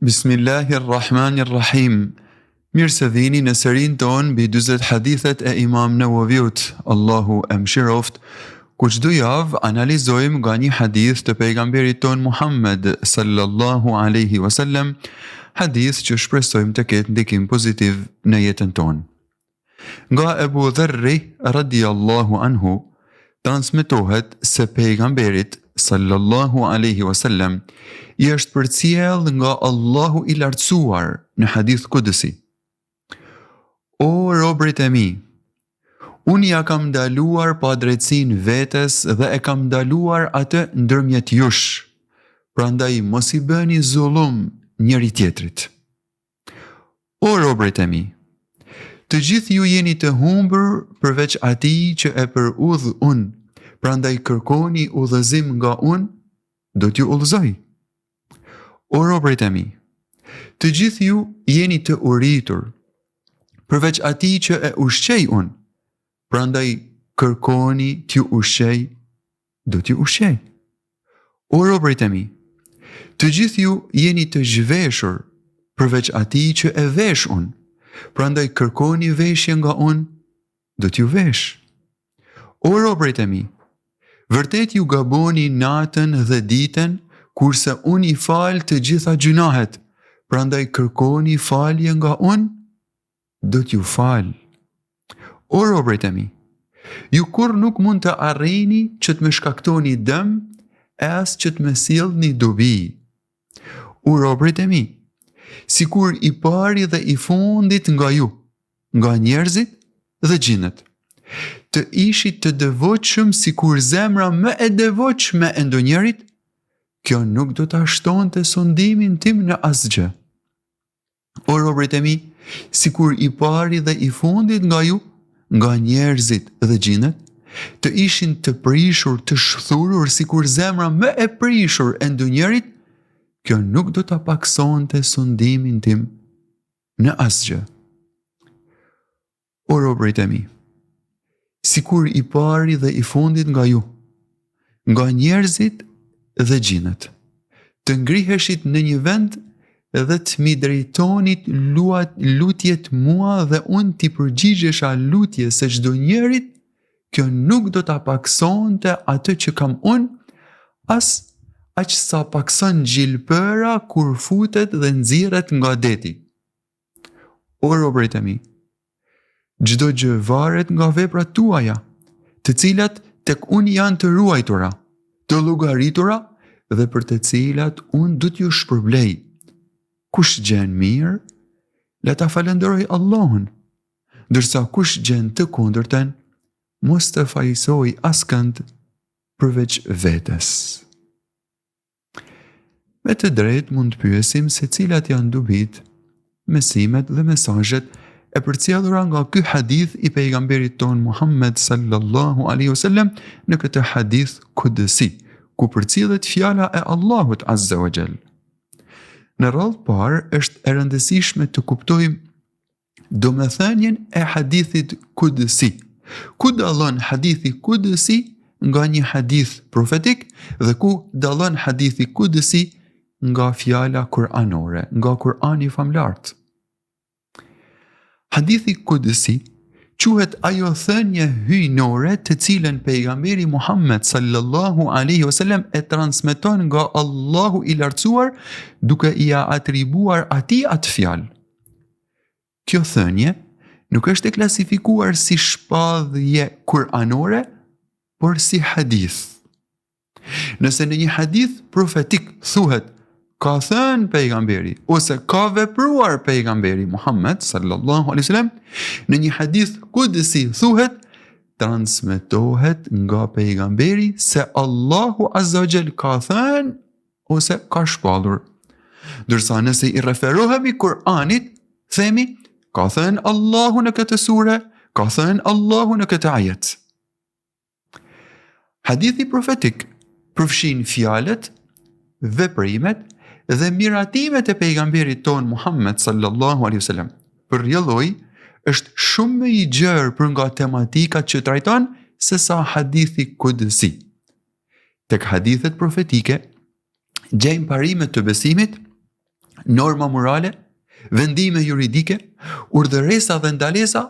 Bismillahirrahmanirrahim. Mirë se vini në serin ton mbi 40 hadithet e Imam Nawawiut, Allahu e mëshiroft, ku çdo javë analizojmë nga një hadith të pejgamberit ton Muhammed sallallahu alaihi wasallam, hadith që shpresojmë të ketë ndikim pozitiv në jetën tonë. Nga Ebu Dharri radiallahu anhu transmetohet se pejgamberit sallallahu alaihi wasallam i është përcjell nga Allahu i lartësuar në hadith kudësi. O robrit e mi, unë ja kam ndaluar pa drejtsin vetes dhe e kam ndaluar atë ndërmjet jush, prandaj mos i bëni zullum njëri tjetrit. O robrit e mi, të gjithë ju jeni të humbur përveç atij që e përudh unë, prandaj kërkoni udhëzim nga unë, do t'ju udhëzoj. O robrit e mi, të gjithë ju jeni të uritur, përveç atij që e ushqej unë, prandaj kërkoni t'ju ushqej, do t'ju ushqej. O robrit e mi, të gjithë ju jeni të zhveshur, përveç atij që e vesh unë, prandaj kërkoni veshje nga unë, do t'ju vesh. O robrit e mi, vërtet ju gaboni natën dhe ditën, kurse unë i fal të gjitha gjunahet, prandaj kërkoni falje nga unë, do t'ju fal. O robrit e mi, ju kur nuk mund të arrini që të më shkaktoni dëm, as që të më sillni dobi. O robrit e mi, sikur i pari dhe i fundit nga ju, nga njerëzit dhe gjinët, të ishit të devotshëm sikur zemra më e devotshme e ndonjërit, kjo nuk do ta shtonte sondimin tim në asgjë. O robrit e mi, sikur i pari dhe i fundit nga ju, nga njerëzit dhe gjinët, të ishin të prishur, të shthurur sikur zemra më e prishur e ndonjërit, kjo nuk do ta paksonte sondimin tim në asgjë. O robrit e mi, sikur i pari dhe i fundit nga ju, nga njerëzit dhe gjinët, të ngriheshit në një vend dhe të mi drejtonit lutjet mua dhe unë t'i përgjigjesha lutje se çdo njerit, kjo nuk do ta paksonte atë që kam unë, as aq sa pakson gjilpëra kur futet dhe nxirret nga deti. O robrit e mi, çdo gjë varet nga veprat tuaja, të cilat tek unë janë të ruajtura, të llogaritura dhe për të cilat unë do t'ju shpërblej. Kush gjen mirë, le ta falenderoj Allahun, ndërsa kush gjen të kundërten, mos të fajsoj askënd përveç vetes. Me të drejtë mund të pyesim se cilat janë dobit, mesimet dhe mesazhet e përcjellura nga ky hadith i pejgamberit ton Muhammed sallallahu alaihi wasallam në këtë hadith kudësi, ku përcjellet fjala e Allahut azza wa jall. Në radhë parë është e rëndësishme të kuptojmë domethënien e hadithit kudësi. Ku dallon hadithi kudësi nga një hadith profetik dhe ku dallon hadithi kudësi nga fjala kuranore, nga Kurani famlart. Hadithi kudësi quhet ajo thënie hyjnore të cilën pejgamberi Muhammed sallallahu alaihi wasallam e transmeton nga Allahu i lartësuar duke i atribuar atij atë fjalë. Kjo thënie nuk është e klasifikuar si shpadhje kuranore, por si hadith. Nëse në një hadith profetik thuhet ka thënë pejgamberi ose ka vepruar pejgamberi Muhammed sallallahu alaihi wasallam, në një hadith kudësi thuhet transmetohet nga pejgamberi se Allahu azza wa jall ka thënë ose ka shpallur. Ndërsa nëse i referohemi Kur'anit, themi ka thënë Allahu në këtë sure, ka thënë Allahu në këtë ajet. Hadithi profetik përfshin fjalët, veprimet dhe miratimet e pejgamberit ton Muhammed sallallahu alaihi wasallam. Përrjelloj është shumë më i gjerë për nga tematikat që trajton se sa hadithi kudësi. Tek hadithet profetike gjejmë parimet të besimit norma morale, vendime juridike, urdhëresa dhe ndalesa,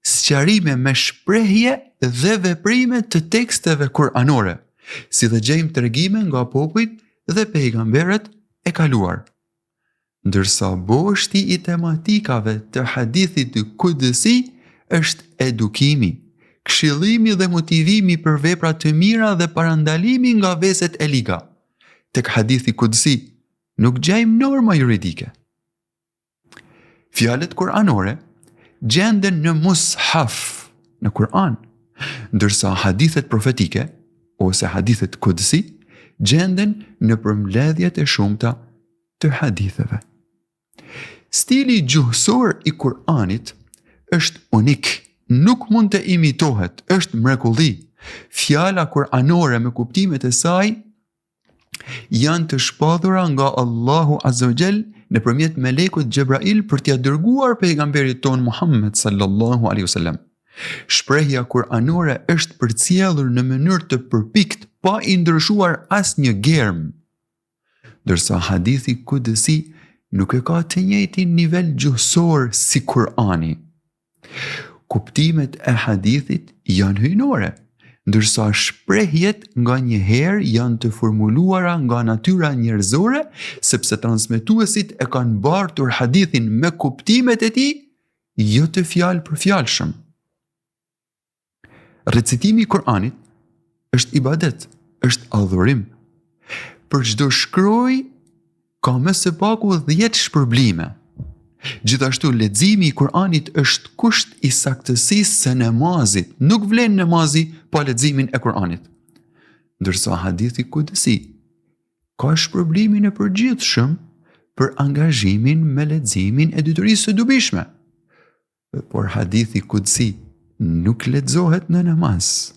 sqarime me shprehje dhe veprime të teksteve kuranore, si dhe gjejmë tregime nga popujt dhe pejgamberët e kaluar. Ndërsa boshti i tematikave të hadithit të kudësi është edukimi, këshillimi dhe motivimi për vepra të mira dhe parandalimi nga veset e liga. Tek hadithi kudësi nuk gjejmë norma juridike. Fjalët kuranore gjenden në mushaf, në Kur'an, ndërsa hadithet profetike ose hadithet kudësi gjenden në përmbledhjet e shumta të haditheve. Stili gjuhësor i Kur'anit është unik, nuk mund të imitohet, është mrekulli. Fjala kuranore me kuptimet e saj janë të shpadhura nga Allahu Azza wa Jall nëpërmjet melekut Gjebrail për t'ia dërguar pejgamberit ton Muhammed sallallahu alaihi wasallam. Shprehja kuranore është përcjellur në mënyrë të përpikt, pa i ndryshuar asnjë germ. Ndërsa hadithi kudësi nuk e ka të njëjtin nivel gjuhësor si Kurani. Kuptimet e hadithit janë hyjnore, ndërsa shprehjet nga një herë janë të formuluara nga natyra njerëzore, sepse transmetuesit e kanë bartur hadithin me kuptimet e tij, jo të fjalë për fjalshëm. Recitimi i Kur'anit është ibadet, është adhurim. Për çdo shkruaj ka më së paku 10 shpërblime. Gjithashtu leximi i Kur'anit është kusht i saktësisë së namazit. Nuk vlen namazi pa leximin e Kur'anit. Ndërsa hadithi kudësi ka shpërblimin e përgjithshëm për angazhimin me leximin e detyrisë së dobishme. Por hadithi kudësi nuk lexohet në namaz.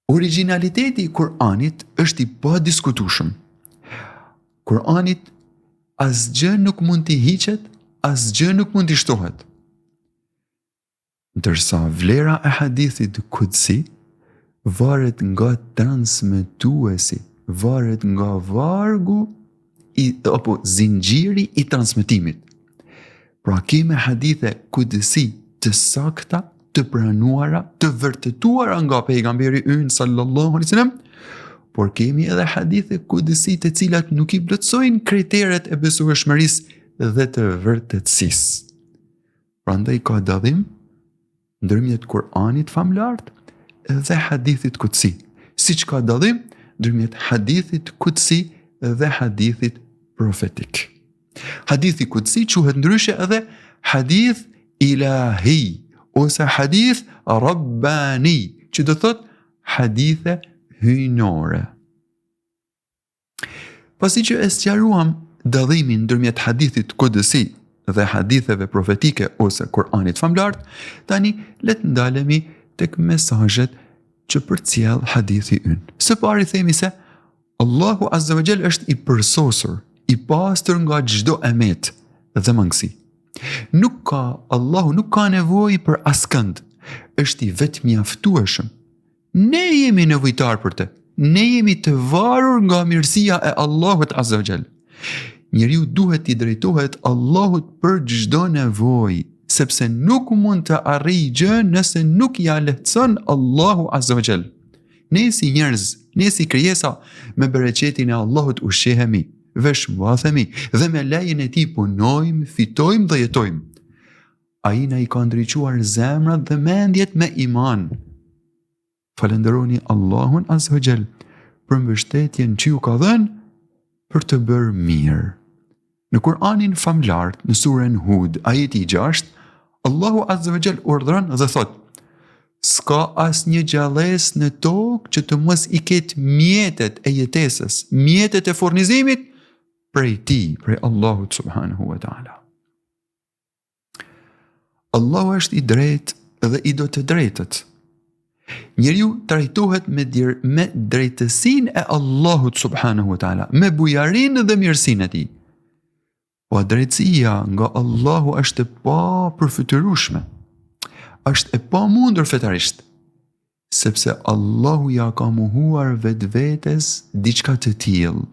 Originaliteti i Kur'anit është i padiskutueshëm. Kur'anit asgjë nuk mund t'i hiqet, asgjë nuk mund t'i shtohet. Ndërsa vlera e hadithit kudësi varet nga transmetuesi, varet nga vargu apo zinxhiri i transmetimit. Pra kemi hadithe kudësi të sakta, të pranuara, të vërtetuara nga pejgamberi ynë sallallahu alaihi wasallam, por kemi edhe hadithe kudësi të cilat nuk i plotësojnë kriteret e besueshmërisë dhe të vërtetësisë. Prandaj ka dallim ndërmjet Kur'anit famlart dhe hadithit kudësi, siç ka dallim ndërmjet hadithit kudësi dhe hadithit profetik. Hadithi kudësi quhet ndryshe edhe hadith ilahi ose hadith rabbani, që do thot hadithe hyjnore. Pasi që e sqaruam dallimin ndërmjet hadithit kudësi dhe haditheve profetike ose Kur'anit famlart, tani le të ndalemi tek mesazhet që përcjell hadithi ynë. Së pari themi se Allahu Azza wa Jall është i përsosur, i pastër nga çdo emet dhe mangësi. Allahu nuk ka nevojë për askënd, është i vetëmjaftueshëm. Ne jemi nevojtar për të. Ne jemi të varur nga mirësia e Allahut Azza wa Jall. Njeriu duhet t'i drejtohet Allahut për çdo nevojë, sepse nuk mund të arrijë gjë nëse nuk ja lehtëson Allahu Azza wa Jall. Ne si njerëz, ne si krijesa, me bereqetin e Allahut ushqehemi, veshmbathemi dhe me lejen e tij punojmë, fitojmë dhe jetojmë. Ai na i ka ndriçuar zemrat dhe mendjet me iman. Falenderoni Allahun Azza wa Jall për mbështetjen që ju ka dhënë për të bërë mirë. Në Kur'anin famlart, në surën Hud, ajeti 6, Allahu Azza wa Jall urdhëron dhe thot: s'ka asnjë gjallës në tokë që të mos i ketë mjetet e jetesës, mjetet e furnizimit prej tij, prej Allahut subhanahu wa taala. Allahu është i drejtë dhe i do të drejtët. Njeriu trajtohet me drejtësinë e Allahut subhanahu wa taala, me bujarinë dhe mirësinë e tij. Po drejtësia nga Allahu është e papërfytyrueshme, është e pamundur fetarisht, sepse Allahu ja ka mohuar vetvetes diçka të tillë.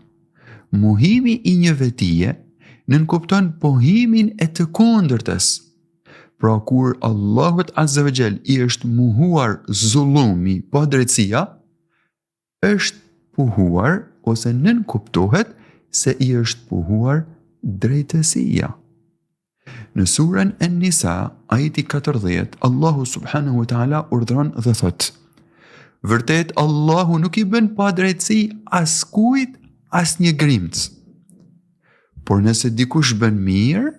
Mohimi i një vetie nënkupton pohimin e të kundërtës. Pra kur Allahut Azza wa Jall i është mohuar zullumi, pa drejtësia, është pohuar ose nënkuptohet se i është pohuar drejtësia. Në surën An-Nisa, ajeti 14, Allahu subhanahu wa ta'ala urdhron dhe thot: vërtet Allahu nuk i bën pa drejtësi askujt asnjë grimc. Por nëse dikush bën mirë,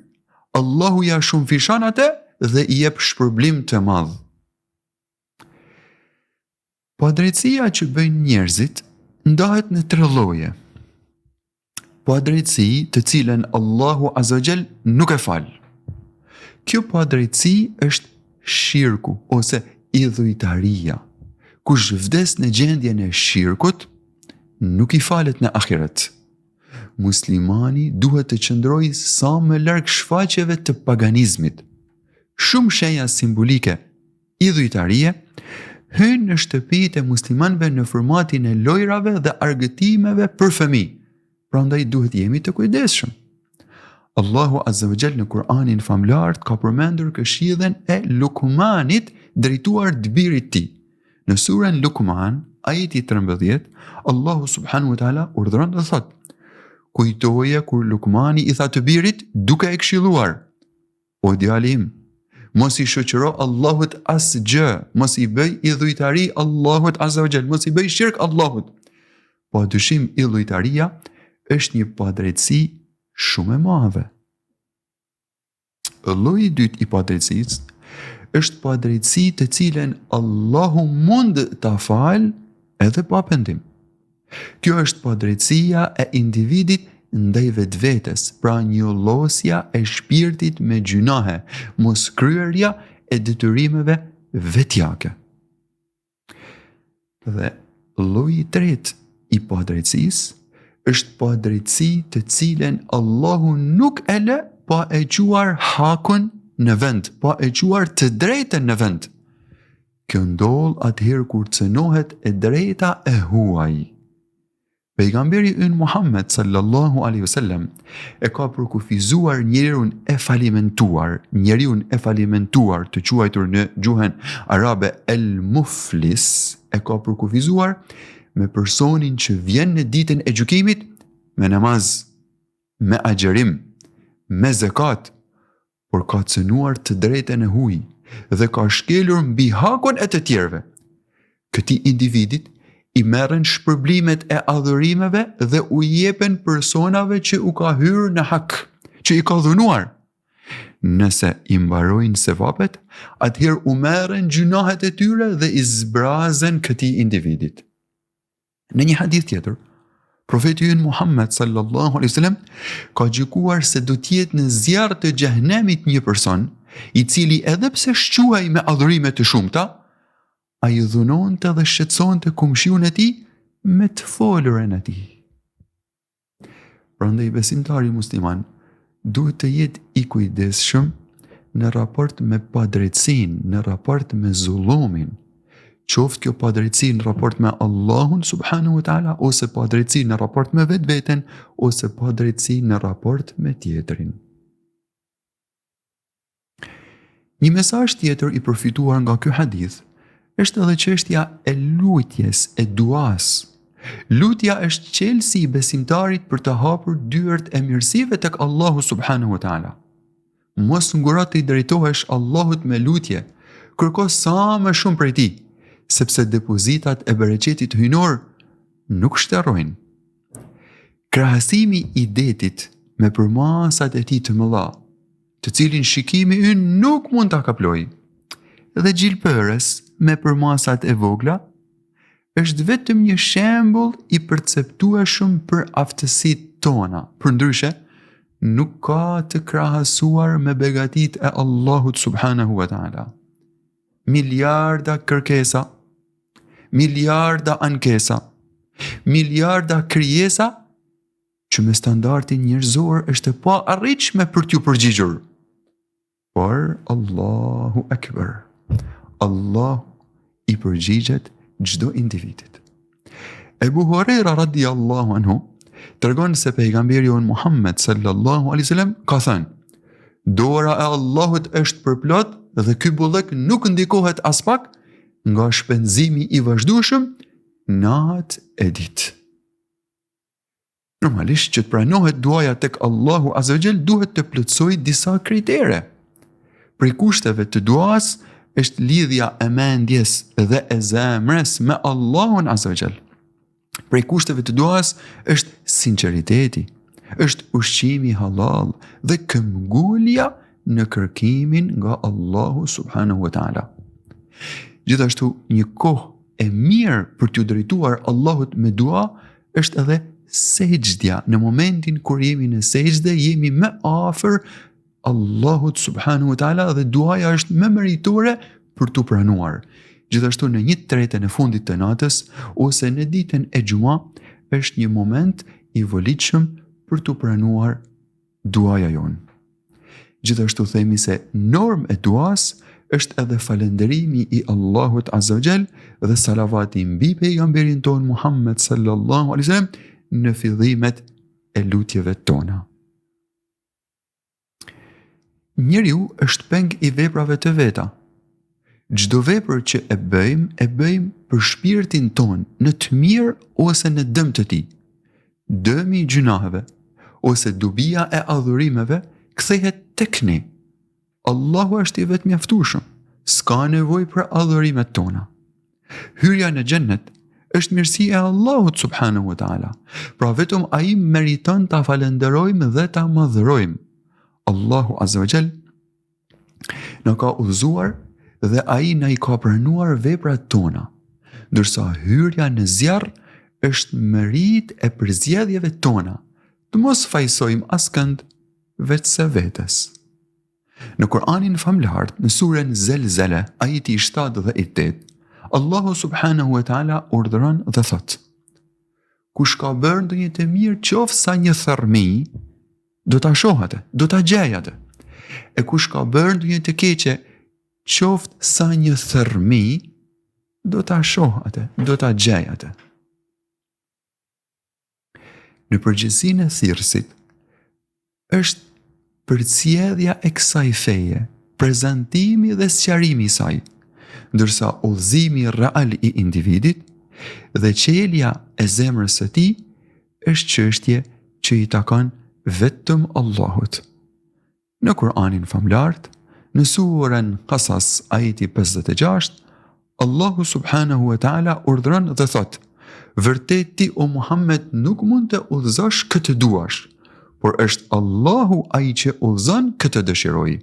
Allahu ja shumëfishon atë dhe i jep shpërblim të madh. Pa drejtësia që bëjnë njerëzit ndahet në 3 lloje. Pa drejtësi të cilën Allahu Azza wa Jall nuk e fal. Kjo pa drejtësi është shirku ose idhujtaria. Kush vdes në gjendjen e shirkut, nuk i falet në ahiret. Muslimani duhet të qëndrojë sa më larg shfaqjeve të paganizmit. Shumë shenja simbolike idhujtarie hyn në shtëpitë e muslimanëve në formatin e lojrave dhe argëtimeve për fëmijë. Prandaj duhet jemi të kujdesshëm. Allahu Azza wa Jall në Kur'anin famlar ka përmendur këshillën e Lukmanit drejtuar birit tij. Në surën Lukman, ajeti 13, Allahu subhanahu wa ta'ala urdhron dhe thot: kujtoje kur Lukmani i tha të birit duke e këshilluar: o djali im, mos i shoqëro Allahut asgjë, mos i bëj idhujtari Allahut Azza wa Jall, mos i bëj shirk Allahut. Pa dyshim idhujtaria është një padrejtësi shumë e madhe. Lloji i dytë i padrejtësisë është padrejtësi të cilën Allahu mund ta fal edhe pa pendim. Kjo është padrejtësia e individit ndaj vetvetes, pra njollosja e shpirtit me gjunahe, mos kryerja e detyrimeve vetjake. Dhe lloji i tretë i padrejtësisë është padrejtësi të cilën Allahu nuk e lë pa e quar hakun në vend, pa e quar të drejtën në vend. Kjo ndodh atëherë kur cënohet e drejta e huaj. Pejgamberi ynë Muhammed sallallahu alaihi wasallam e ka përkufizuar njeriun e falimentuar të quajtur në gjuhën arabe el-muflis, e ka përkufizuar me personin që vjen në ditën e gjykimit me namaz, me agjerim, me zakat, por ka cënuar të drejtën e huaj dhe ka shkelur mbi hakun e të tjerëve. Këtij individit i merren shpërblimet e adhurimeve dhe u jepen personave që u ka hyrë në hak, që i ka dhunuar. Nëse i mbarojnë sevapet, atëherë u merren gjunahet e tyre dhe i zbrazen këtij individit. Në një hadith tjetër, profeti ynë Muhammed sallallahu alaihi wasallam ka gjykuar se do të jetë në zjarr të xhehenemit një person i cili edhe pse shquhej me adhurime të shumta, ai dhunonte dhe shqetësonte kumshiun e tij me të folurën e tij. Prandaj besimtari musliman duhet të jetë i kujdesshëm në raport me padrejtësinë, në raport me zullumin. Qoftë kjo padrejtësi në raport me Allahun subhanahu wa ta'ala, ose padrejtësi në raport me vetveten, ose padrejtësi në raport me tjetrin. Një mesazh tjetër i përfituar nga ky hadith është edhe çështja e lutjes, e duas. Lutja është qelsi i besimtarit për të hapur dyert e mirësive tek Allahu subhanahu wa ta'ala. Mos nguro të i drejtohesh Allahut me lutje, kërko sa më shumë prej tij, sepse depozitat e bereqetit hynor nuk shterojnë. Krahasimi i detit me përmasat e tij të mëdha, të cilin shikimi ynë nuk mund ta kaplojë, dhe gjilpërës me përmasat e vogla, është vetëm një shembull i perceptueshëm për aftësitë tona. Përndryshe, nuk ka të krahasuar me begatit e Allahut subhanahu wa ta'ala. Miliarda kërkesa, miliarda ankesa, miliarda krijesa që me standardin njerëzor është pa arritshme për t'ju përgjigjur. Por Allahu Akbar, Allah i përgjigjet çdo individit. Ebu Huraira radhiyallahu anhu tregon se pejgamberi jon Muhammed sallallahu alaihi wasallam ka thënë: "Dora e Allahut është përplot dhe ky bullëk nuk ndikohet as pak nga shpenzimi i vazhdueshëm natë e ditë." Normalisht që të pranohet duaja tek Allahu Azza wa Jall duhet të plotësojë disa kritere. Prej kushteve të duas është lidhja e mendjes dhe e zemrës me Allahun Azza wa Jall. Prej kushteve të duas është sinqeriteti, është ushqimi halal dhe këmbgulja në kërkimin nga Allahu subhanahu wa taala. Gjithashtu, një kohë e mirë për t'u drejtuar Allahut me dua është edhe sejdja. Në momentin kur jemi në sejdë, jemi më afër Allahut subhanahu wa taala dhe duaja është më meritore për t'u pranuar. Gjithashtu, në 1/3 e fundit të natës ose në ditën e xuma është një moment i volitshëm për t'u pranuar duaja jon. Gjithashtu themi se normë e duas është edhe falënderimi i Allahut Azza wa Jall dhe salavati mbi pejgamberin ton Muhammed sallallahu alaihi wasallam në fillimet e lutjeve tona. Njeriu është peng i veprave të veta. Çdo vepër që e bëjmë për shpirtin ton, në të mirë ose në dëm të tij. Dëmi i gjunaheve ose dobia e adhurimeve kthehet tek ne. Allahu është i vetë mjaftueshëm, s'ka nevojë për adhurimet tona. Hyrja në xhennet është mirësi e Allahut subhanahu wa taala. Pra vetëm ai meriton ta falenderojmë dhe ta madhrojmë. Allahu Azza wa Jall na ka udhëzuar dhe ai na i ka pranuar veprat tona, ndërsa hyrja në zjarr është merit e përzgjedhjeve tona. Të mos fajsojmë askënd vetëse vetes. Në Kur'anin famlar, në surën Zelzele, ajeti 7 dhe 8, Allahu subhanahu wa taala urdhëron dhe thot: "Kush ka bërë ndonjë të mirë, qoftë sa një thërmi, do ta shohë atë, do ta gjejë atë. E kush ka bërë ndonjë të keqe, qoftë sa një thërmi, do ta shohë atë, do ta gjejë atë." Në përgjithësinë e thirrësit është përcjellja e kësaj feje, prezantimi dhe sqarimi i saj, ndërsa udhëzimi real i individit dhe qelja e zemrës së tij është çështje që i takon vetëm Allahut. Në Kur'anin famlar, në surën Qasas, ajeti 56, Allahu subhanahu wa taala urdhëron dhe thot: "Vërtet ti o Muhammed nuk mund të udhëzosh këtë duash, por është Allahu ai që udhëzon këtë dëshiroj."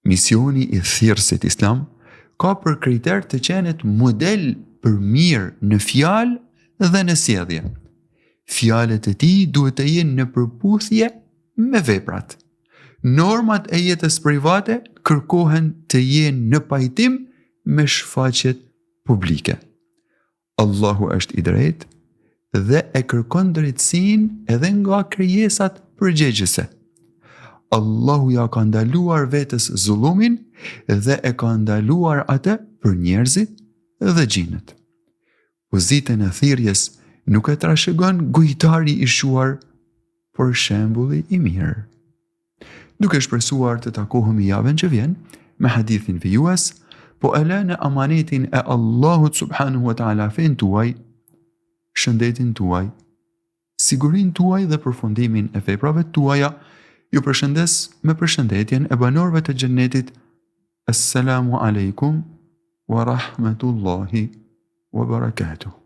Misioni i thirrësit islam ka për kriter të qenet model për mirë në fjalë dhe në sjellje. Fjalët e tij duhet të jenë në përputhje me veprat. Normat e jetës private kërkohen të jenë në pajtim me shfaqjet publike. Allahu është i drejtë dhe e kërkon drejtësinë edhe nga krijesat përgjegjëse. Allahu ja ka ndaluar vetes zullumin dhe e ka ndaluar atë për njerëzit dhe gjinët. Pozitën e thirrjes nuk e trashëgon gojtari i shuar, por shembulli i mirë. Duke shpresuar të takohemi javën që vjen me hadithin vijues, po e lënë amanetin e Allahut subhanahu wa taala fen tuaj, shëndetin tuaj, sigurin tuaj dhe përfundimin e veprave tuaja. Ju përshëndes me përshëndetjen e banorëve të xhennetit. Assalamu alaikum wa rahmatullahi wa barakatuh.